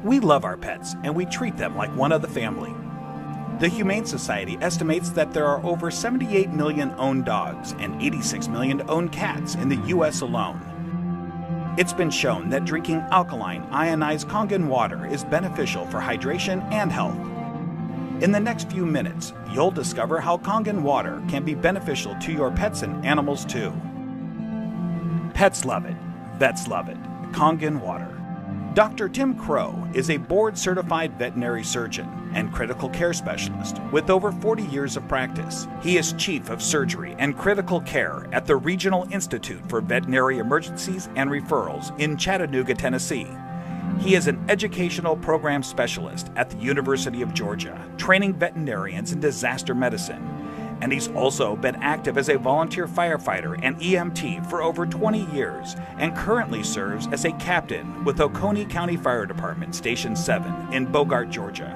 We love our pets, and we treat them like one of the family. The Humane Society estimates that there are over 78 million owned dogs and 86 million owned cats in the U.S. alone. It's been shown that drinking alkaline, ionized Kangen water is beneficial for hydration and health. In the next few minutes, you'll discover how Kangen water can be beneficial to your pets and animals too. Pets love it. Vets love it. Kangen water. Dr. Tim Crow is a board-certified veterinary surgeon and critical care specialist with over 40 years of practice. He is chief of surgery and critical care at the Regional Institute for Veterinary Emergencies and Referrals in Chattanooga, Tennessee. He is an educational program specialist at the University of Georgia, training veterinarians in disaster medicine. And he's also been active as a volunteer firefighter and EMT for over 20 years and currently serves as a captain with Oconee County Fire Department Station 7 in Bogart, Georgia.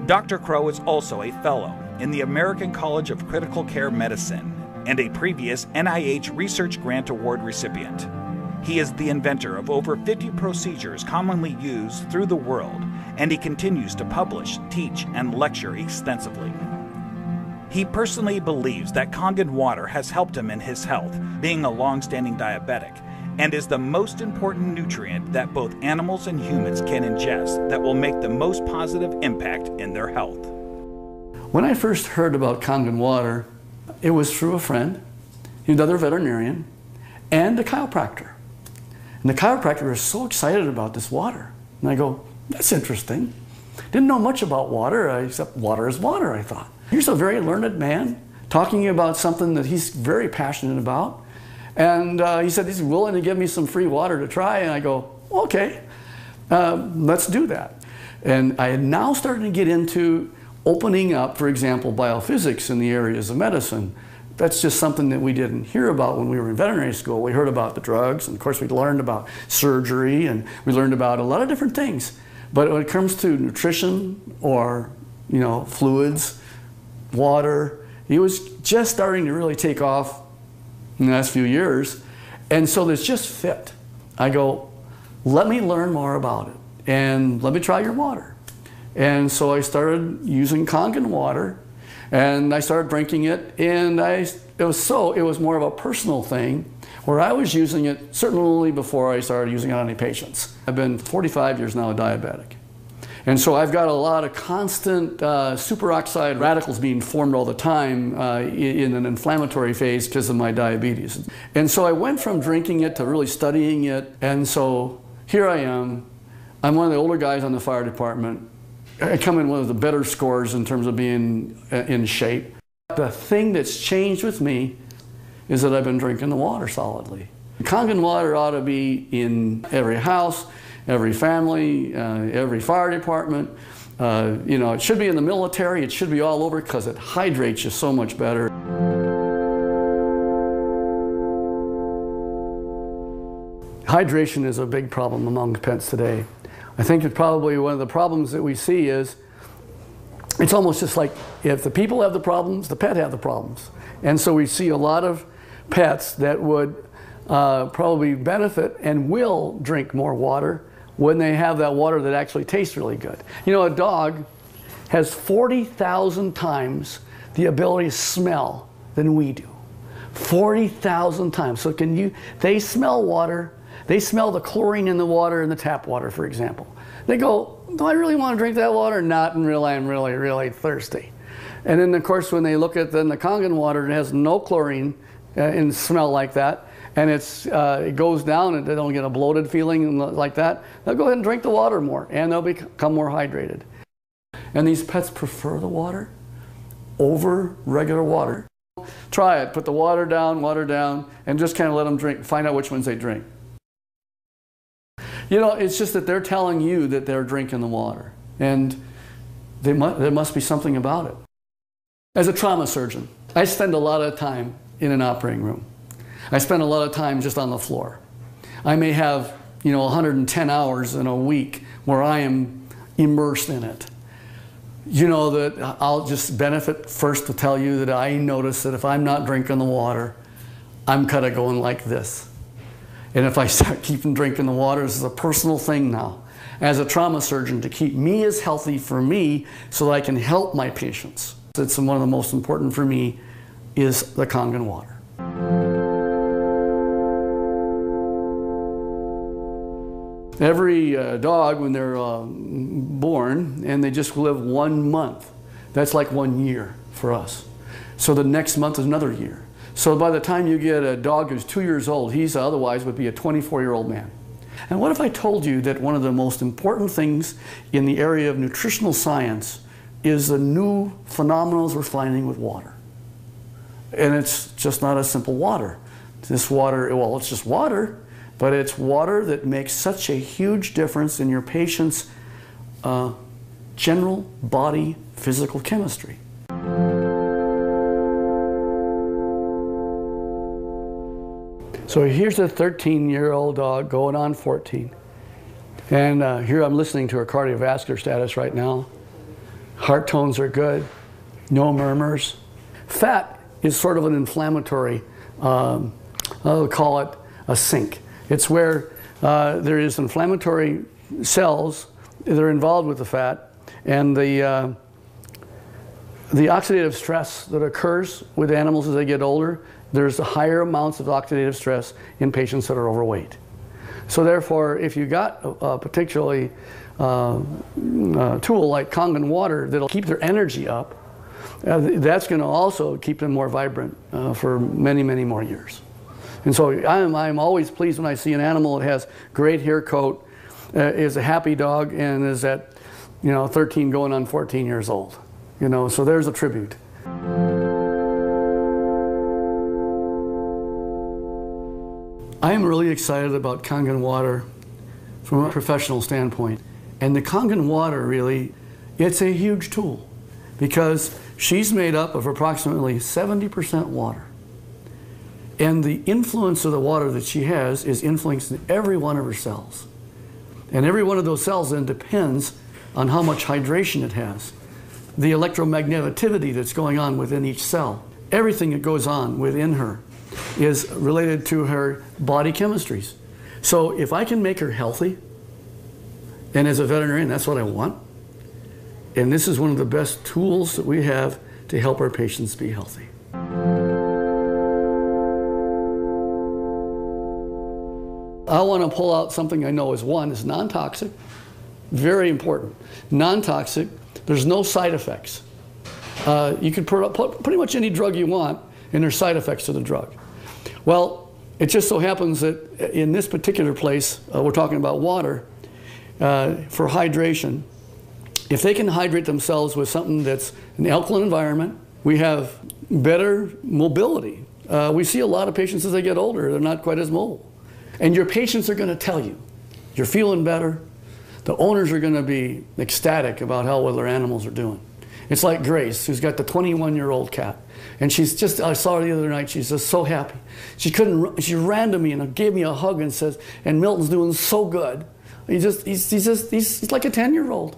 Dr. Crow is also a fellow in the American College of Critical Care Medicine and a previous NIH Research Grant Award recipient. He is the inventor of over 50 procedures commonly used through the world, and he continues to publish, teach, and lecture extensively. He personally believes that Kangen water has helped him in his health, being a long-standing diabetic, and is the most important nutrient that both animals and humans can ingest that will make the most positive impact in their health. When I first heard about Kangen water, it was through a friend, another veterinarian, and a chiropractor. And the chiropractor was so excited about this water. And I go, that's interesting. Didn't know much about water, except water is water, I thought. Here's a very learned man talking about something that he's very passionate about. And he said he's willing to give me some free water to try. And I go, okay, let's do that. And I had now started to get into opening up, for example, biophysics in the areas of medicine. That's just something that we didn't hear about when we were in veterinary school. We heard about the drugs, and of course we learned about surgery, and we learned about a lot of different things. But when it comes to nutrition or, fluids, water, it was just starting to really take off in the last few years. And so this just fit. I go, let me learn more about it, and let me try your water. And so I started using Kangen water, and I started drinking it, and it was more of a personal thing where I was using it certainly before I started using it on any patients. I've been 45 years now a diabetic. And so I've got a lot of constant superoxide radicals being formed all the time in an inflammatory phase because of my diabetes. And so I went from drinking it to really studying it, and so here I am. I'm one of the older guys on the fire department. I come in one of the better scores in terms of being in shape. The thing that's changed with me is that I've been drinking the water solidly. Kangen water ought to be in every house, every family, every fire department. It should be in the military. It should be all over because it hydrates you so much better. Hydration is a big problem among pets today. I think that probably one of the problems that we see is it's almost just like if the people have the problems, the pet have the problems. And so we see a lot of pets that would probably benefit and will drink more water when they have that water that actually tastes really good. A dog has 40,000 times the ability to smell than we do. 40,000 times. So they smell water. They smell the chlorine in the water in the tap water, for example. They go, do I really want to drink that water? Not until I'm really, really thirsty. And then, of course, when they look at the Kangen water, it has no chlorine and smell like that, and it goes down and they don't get a bloated feeling like that, they'll go ahead and drink the water more, and they'll become more hydrated. And these pets prefer the water over regular water. Try it. Put the water down, and just kind of let them drink. Find out which ones they drink. It's just that they're telling you that they're drinking the water, and there must be something about it. As a trauma surgeon, I spend a lot of time in an operating room. I spend a lot of time just on the floor. I may have, 110 hours in a week where I am immersed in it. That I'll just benefit first to tell you that I notice that if I'm not drinking the water, I'm kind of going like this. And if I start keeping drinking the water, this is a personal thing now. as a trauma surgeon to keep me as healthy for me so that I can help my patients. It's one of the most important for me is the Kangen water. Every dog, when they're born and they just live 1 month, that's like 1 year for us. So the next month is another year. So by the time you get a dog who's 2 years old, he's otherwise would be a 24-year-old man. And what if I told you that one of the most important things in the area of nutritional science is the new phenomenons we're finding with water? And it's just not a simple water. This water, well, it's just water, but it's water that makes such a huge difference in your patient's general body physical chemistry. So here's a 13-year-old dog going on 14. And here I'm listening to her cardiovascular status right now. Heart tones are good, no murmurs. Fat is sort of an inflammatory, I'll call it a sink. It's where there is inflammatory cells that are involved with the fat, and the oxidative stress that occurs with animals as they get older, there's higher amounts of oxidative stress in patients that are overweight. So therefore, if you got a particularly tool like Kangen water that'll keep their energy up, that's going to also keep them more vibrant for many, many more years. And so I'm always pleased when I see an animal that has great hair coat, is a happy dog, and is at 13 going on 14 years old. So there's a tribute. I am really excited about Kangen water from a professional standpoint. And the Kangen water really, it's a huge tool because she's made up of approximately 70% water. And the influence of the water that she has is influencing every one of her cells. And every one of those cells then depends on how much hydration it has. The electromagneticity that's going on within each cell. Everything that goes on within her is related to her body chemistries. So if I can make her healthy, and as a veterinarian, that's what I want, and this is one of the best tools that we have to help our patients be healthy. I want to pull out something I know is non-toxic, very important. Non-toxic, there's no side effects. You can put pretty much any drug you want, and there's side effects to the drug. Well, it just so happens that in this particular place, we're talking about water, for hydration. If they can hydrate themselves with something that's an alkaline environment, we have better mobility. We see a lot of patients as they get older, they're not quite as mobile. And your patients are going to tell you, you're feeling better. The owners are going to be ecstatic about how well their animals are doing. It's like Grace, who's got the 21-year-old cat. And she's just, I saw her the other night, she's just so happy. She ran to me and gave me a hug and says, and Milton's doing so good. He's like a 10-year-old.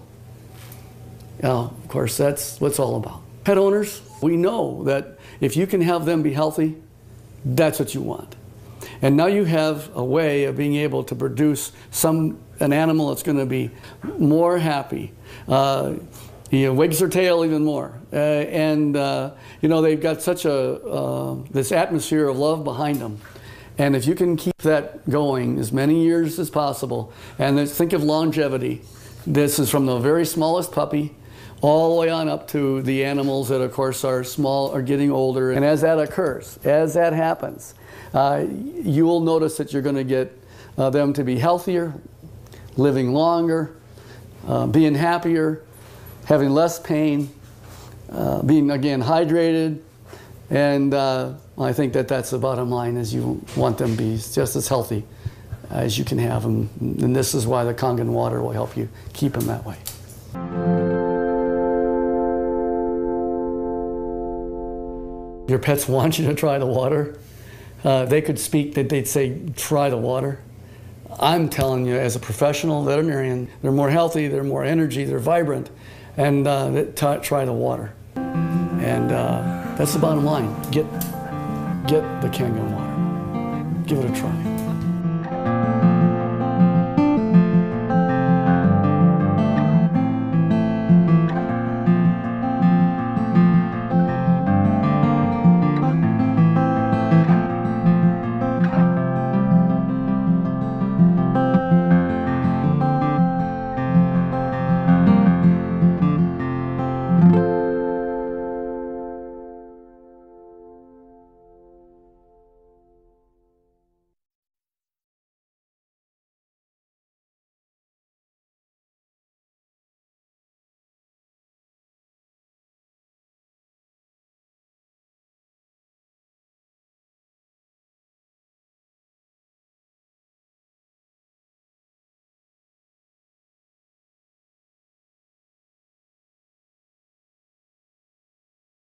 Of course, that's what it's all about. Pet owners, we know that if you can have them be healthy, that's what you want. And now you have a way of being able to produce an animal that's going to be more happy. Wags their tail even more. They've got such this atmosphere of love behind them. And if you can keep that going as many years as possible, and think of longevity. This is from the very smallest puppy all the way on up to the animals that, of course, are small, are getting older. And as that occurs, as that happens, you will notice that you're going to get them to be healthier, living longer, being happier, having less pain, being, again, hydrated. And I think that that's the bottom line, is you want them to be just as healthy as you can have them. And this is why the Kangen water will help you keep them that way. Your pets want you to try the water. They could speak, they'd say, try the water. I'm telling you, as a professional veterinarian, they're more healthy, they're more energy, they're vibrant, and try the water. And that's the bottom line. Get the Kangen water. Give it a try.